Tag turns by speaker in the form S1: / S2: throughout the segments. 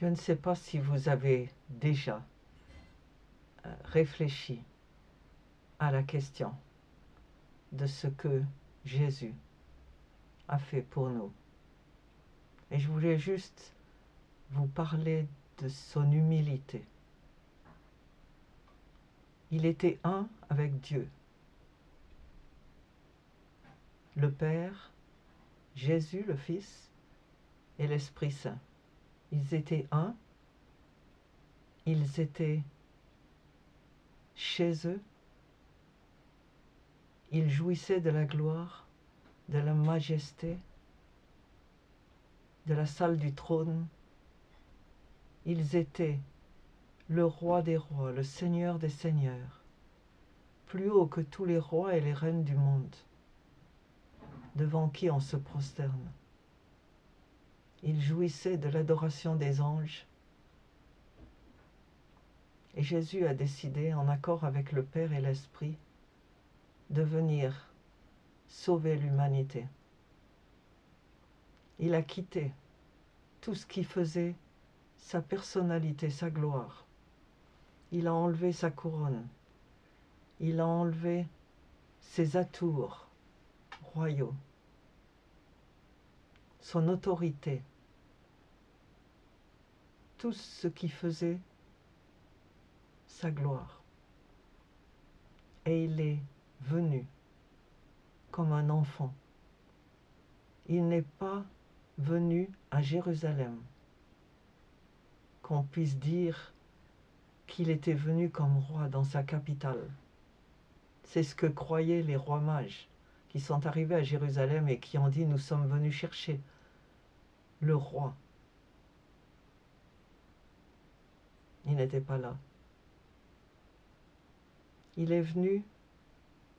S1: Je ne sais pas si vous avez déjà réfléchi à la question de ce que Jésus a fait pour nous. Et je voulais juste vous parler de son humilité. Il était un avec Dieu. Le Père, Jésus le Fils et l'Esprit Saint. Ils étaient un, ils étaient chez eux, ils jouissaient de la gloire, de la majesté, de la salle du trône. Ils étaient le roi des rois, le seigneur des seigneurs, plus haut que tous les rois et les reines du monde, devant qui on se prosterne. Ils jouissaient de l'adoration des anges. Et Jésus a décidé, en accord avec le Père et l'Esprit, de venir sauver l'humanité. Il a quitté tout ce qui faisait sa personnalité, sa gloire. Il a enlevé sa couronne. Il a enlevé ses atours royaux, son autorité, tout ce qui faisait sa gloire. Et il est venu comme un enfant. Il n'est pas venu à Jérusalem, qu'on puisse dire qu'il était venu comme roi dans sa capitale. C'est ce que croyaient les rois mages qui sont arrivés à Jérusalem et qui ont dit « Nous sommes venus chercher le roi ». Il n'était pas là. Il est venu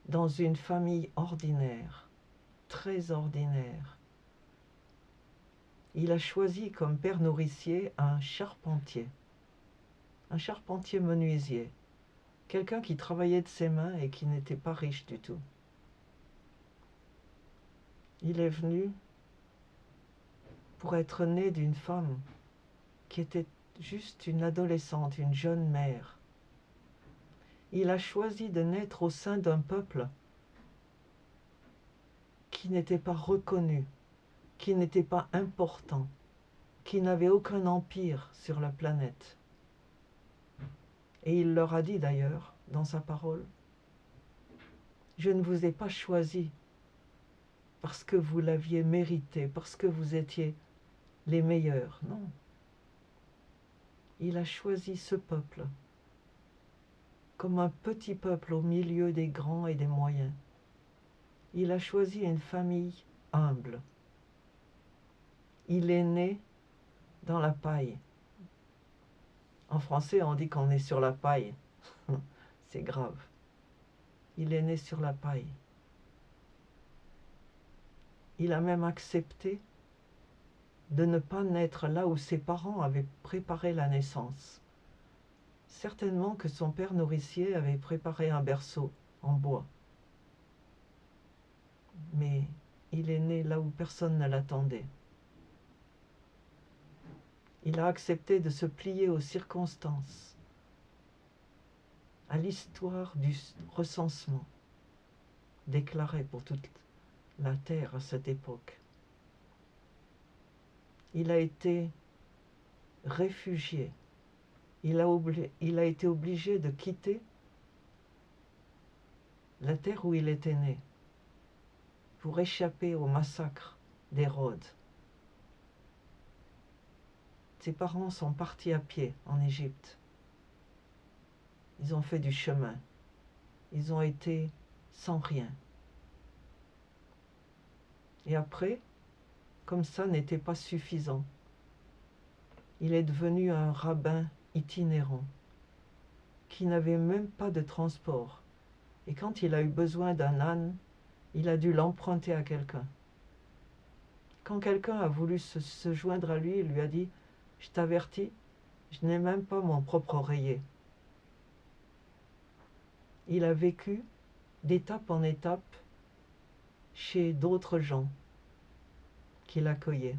S1: dans une famille ordinaire, très ordinaire. Il a choisi comme père nourricier un charpentier menuisier, quelqu'un qui travaillait de ses mains et qui n'était pas riche du tout. Il est venu pour être né d'une femme qui était juste une adolescente, une jeune mère. Il a choisi de naître au sein d'un peuple qui n'était pas reconnu, qui n'était pas important, qui n'avait aucun empire sur la planète. Et il leur a dit d'ailleurs, dans sa parole, « Je ne vous ai pas choisi parce que vous l'aviez mérité, parce que vous étiez les meilleurs. » Non. Il a choisi ce peuple comme un petit peuple au milieu des grands et des moyens. Il a choisi une famille humble. Il est né dans la paille. En français, on dit qu'on est sur la paille. C'est grave. Il est né sur la paille. Il a même accepté de ne pas naître là où ses parents avaient préparé la naissance. Certainement que son père nourricier avait préparé un berceau en bois. Mais il est né là où personne ne l'attendait. Il a accepté de se plier aux circonstances, à l'histoire du recensement déclaré pour toute la terre à cette époque. Il a été réfugié. Il a été obligé de quitter la terre où il était né pour échapper au massacre d'Hérode. Ses parents sont partis à pied en Égypte. Ils ont fait du chemin. Ils ont été sans rien. Et après, comme ça n'était pas suffisant, il est devenu un rabbin itinérant qui n'avait même pas de transport. Et quand il a eu besoin d'un âne, il a dû l'emprunter à quelqu'un. Quand quelqu'un a voulu se joindre à lui, il lui a dit « Je t'avertis, je n'ai même pas mon propre oreiller. » Il a vécu d'étape en étape chez d'autres gens qui l'accueillaient.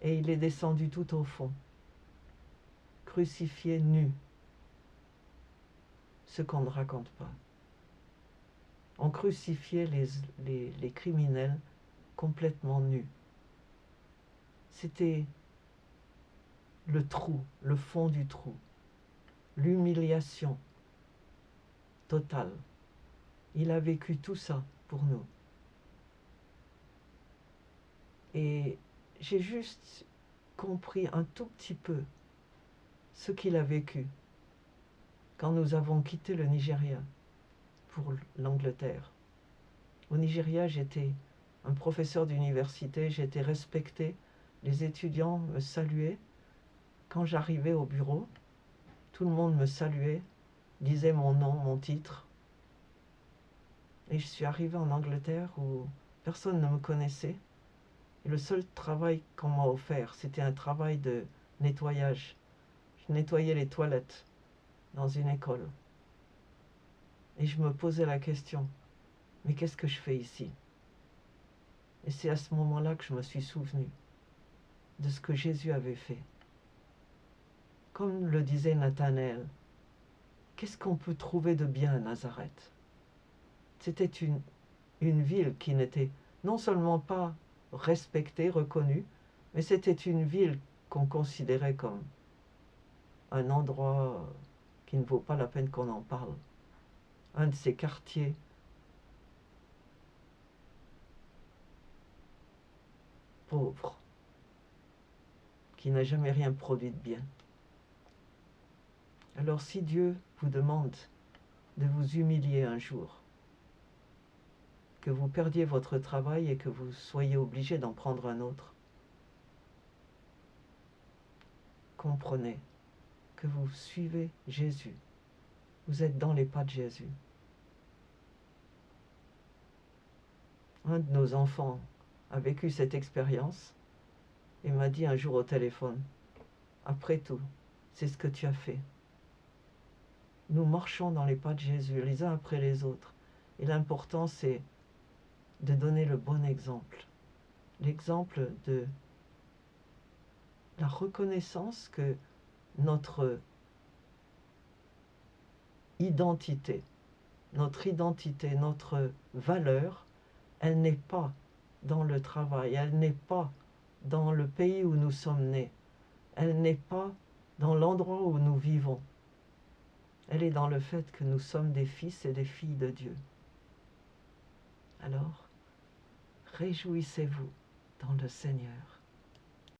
S1: et il est descendu tout au fond, crucifié nu, ce qu'on ne raconte pas. On crucifiait les criminels complètement nus. C'était le trou, le fond du trou, l'humiliation totale. Il a vécu tout ça pour nous. Et j'ai juste compris un tout petit peu ce qu'il a vécu quand nous avons quitté le Nigeria pour l'Angleterre. Au Nigeria, j'étais un professeur d'université, j'étais respecté, les étudiants me saluaient. Quand j'arrivais au bureau, tout le monde me saluait, disait mon nom, mon titre. Et je suis arrivé en Angleterre où personne ne me connaissait. Et le seul travail qu'on m'a offert, c'était un travail de nettoyage. Je nettoyais les toilettes dans une école. Et je me posais la question, mais qu'est-ce que je fais ici? Et c'est à ce moment-là que je me suis souvenu de ce que Jésus avait fait. Comme le disait Nathanaël, qu'est-ce qu'on peut trouver de bien à Nazareth? C'était une ville qui n'était non seulement pas respectée, reconnue, mais c'était une ville qu'on considérait comme un endroit qui ne vaut pas la peine qu'on en parle. Un de ces quartiers pauvres, qui n'a jamais rien produit de bien. Alors si Dieu vous demande de vous humilier un jour, que vous perdiez votre travail et que vous soyez obligé d'en prendre un autre, comprenez que vous suivez Jésus. Vous êtes dans les pas de Jésus. Un de nos enfants a vécu cette expérience et m'a dit un jour au téléphone, après tout, c'est ce que tu as fait. Nous marchons dans les pas de Jésus, les uns après les autres. Et l'important, c'est de donner le bon exemple. L'exemple de la reconnaissance que notre identité, notre valeur, elle n'est pas dans le travail, elle n'est pas dans le pays où nous sommes nés, elle n'est pas dans l'endroit où nous vivons. Elle est dans le fait que nous sommes des fils et des filles de Dieu. Alors, réjouissez-vous dans le Seigneur.